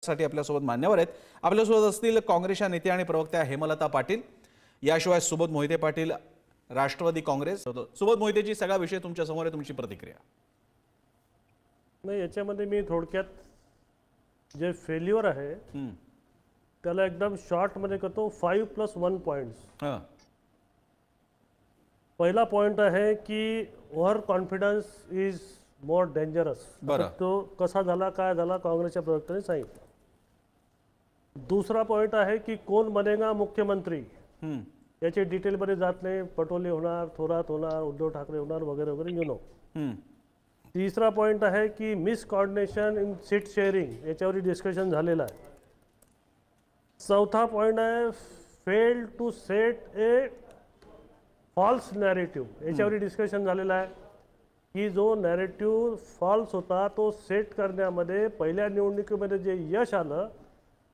साठी आपल्यासोबत मान्यवर आहेत. आपल्यासोबत असतील काँग्रेसच्या नेत्या आणि प्रवक्त्या हेमलता पाटील, याशिवाय सुबोध मोहिते पाटील, राष्ट्रवादी काँग्रेस. सुबोध मोहितेजी, सगळा विषय तुमच्या समोर आहे, तुमची प्रतिक्रिया. नाही, याच्यामध्ये मी थोडक्यात जे फेल्युअर आहे त्याला एकदम शॉर्ट मध्ये करतो. 5+1 पॉइंट्स. पहिला पॉइंट आहे की over confidence is more dangerous. तो कसा झाला, काय झाला, काँग्रेसच्या प्रवक्त्याने सांगितलं. दूसरा पॉइंट आहे की कोण बनेगा मुख्यमंत्री, याची डिटेलमध्ये जात नाही. पटोले होणार, थोरात होणार, उद्धव ठाकरे होणार, वगैरे वगैरे, यू नो. तीसरा पॉइंट आहे की miscoordination in seat sharing, याच्यावर डिस्कशन झालेलं आहे. चौथा पॉइंट आहे fail to set a false narrative, याच्यावर डिस्कशन झालेलं आहे की जो नॅरेटिव्ह फॉल्स होता तो सेट करण्यामध्ये पहिल्या निवडणुकीमध्ये जे यश आलं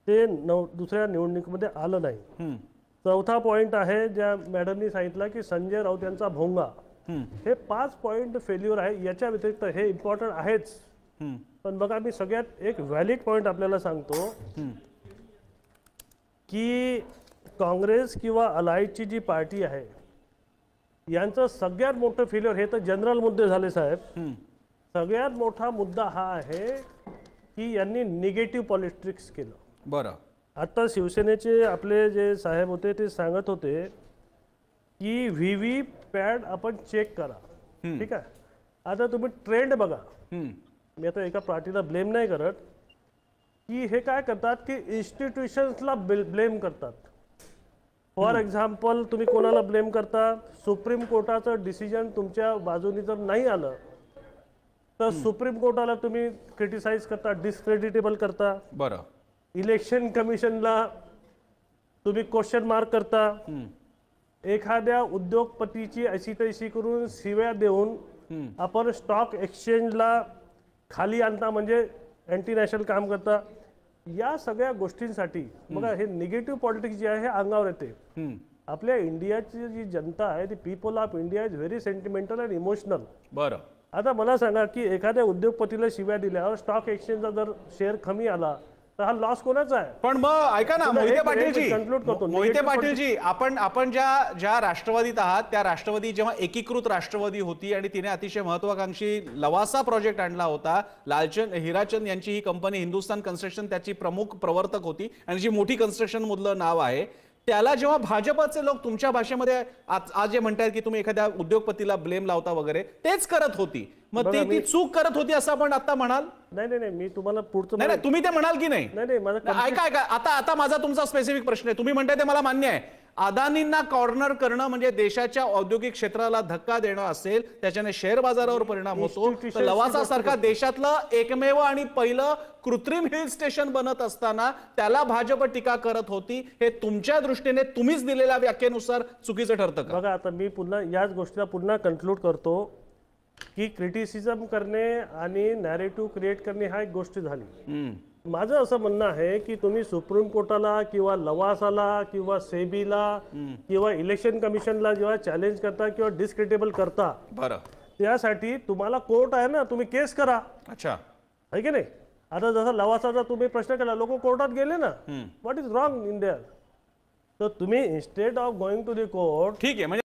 ते दुसऱ्या निवडणुकीमध्ये आलं नाही. चौथा पॉइंट आहे ज्या मॅडमनी सांगितलं की संजय राऊत यांचा भोंगा. हे 5 पॉइंट फेल्युअर आहे. याच्या व्यतिरिक्त हे इम्पॉर्टंट आहेच, पण बघा मी सगळ्यात एक व्हॅलिड पॉइंट आपल्याला सांगतो की काँग्रेस किंवा अलायची जी पार्टी आहे यांचं सगळ्यात मोठं फेल्युअर, हे तर जनरल मुद्दे झाले साहेब, सगळ्यात मोठा मुद्दा हा आहे की यांनी निगेटिव्ह पॉलिटिक्स केलं. बरं, आता शिवसेनेचे आपले जे साहेब होते ते सांगत होते की व्हीव्ही पॅड आपण चेक करा. ठीक आहे, आता तुम्ही ट्रेंड बघा. मी आता एका पार्टीला ब्लेम नाही करत, की हे काय करतात की इन्स्टिट्यूशन्सला ब्लेम करतात. फॉर एक्झाम्पल, तुम्ही कोणाला ब्लेम करता? सुप्रीम कोर्टाचं डिसिजन तुमच्या बाजूने जर नाही आलं तर सुप्रीम कोर्टाला तुम्ही क्रिटिसाइज करता, डिस्क्रेडिटेबल करता. बरं, इलेक्शन कमिशनला तुम्ही क्वेश्चन मार्क करता. एखाद्या उद्योगपतीची अशी तशी करून शिव्या देऊन आपण स्टॉक एक्सचेंजला खाली आणता, म्हणजे अँटी नॅशनल काम करता. या सगळ्या गोष्टींसाठी बघा हे निगेटिव्ह पॉलिटिक्स जे आहे हे अंगावर येते. आपल्या इंडियाची जी जनता आहे ती people of India is very sentimental and emotional. बरं, आता मला सांगा की एखाद्या उद्योगपतीला शिव्या दिल्यावर स्टॉक एक्सचेंजचा जर शेअर कमी आला तर हा लॉस कोणाचा आहे? पण मग ऐका ना मोहिते पाटीलजी, आपण ज्या राष्ट्रवादीत आहात त्या राष्ट्रवादी जेव्हा एकीकृत राष्ट्रवादी होती आणि तिने अतिशय महत्वाकांक्षी लवासा प्रोजेक्ट आणला होता, लालचंद हिराचंद यांची ही कंपनी हिंदुस्तान कन्स्ट्रक्शन त्याची प्रमुख प्रवर्तक होती आणि जी मोठी कन्स्ट्रक्शन मधलं नाव आहे, त्याला जेव्हा भाजपचे लोक तुमच्या भाषेमध्ये आज जे म्हणतात की तुम्ही एखाद्या उद्योगपतीला ब्लेम लावता वगैरे, तेच करत होती. मग ती चूक करत होती असं आपण आता म्हणाल? नाही, मी तुम्हाला पुढचं नाही, तुम्ही ते म्हणाल की नाही? ऐका, आता माझा तुमचा स्पेसिफिक प्रश्न आहे. तुम्ही म्हणताय ते मला मान्य आहे. अदानींना कॉर्नर करणं म्हणजे देशाच्या औद्योगिक क्षेत्राला धक्का देणं असेल, त्याच्याने शेअर बाजारावर परिणाम होतो. तर लवासा सारखा देशातलं एकमेव आणि पहिलं कृत्रिम हिल स्टेशन बनत असताना त्याला भाजप टीका करत होती, हे तुमच्या दृष्टीने तुम्हीच दिलेल्या व्याख्येनुसार चुकीचं ठरतं का? बघा, आता मी पुन्हा याच गोष्टीला पुन्हा कन्क्लूड करतो की क्रिटिसिझम करणे आणि नॅरेटिव्ह क्रिएट करणे हा एक गोष्ट झाली. माझं असं म्हणणं आहे की तुम्ही सुप्रीम कोर्टाला किंवा लवासाला किंवा सेबीला किंवा इलेक्शन कमिशनला जेव्हा चॅलेंज करता किंवा डिस्क्रेडिटेबल करता, बरं, त्यासाठी तुम्हाला कोर्ट आहे ना, तुम्ही केस करा. अच्छा, आहे की नाही? आता जसं लवासाचा तुम्ही प्रश्न केला, लोक कोर्टात गेले ना. What is wrong in there? तर तुम्ही instead of going to the court, ठीक आहे.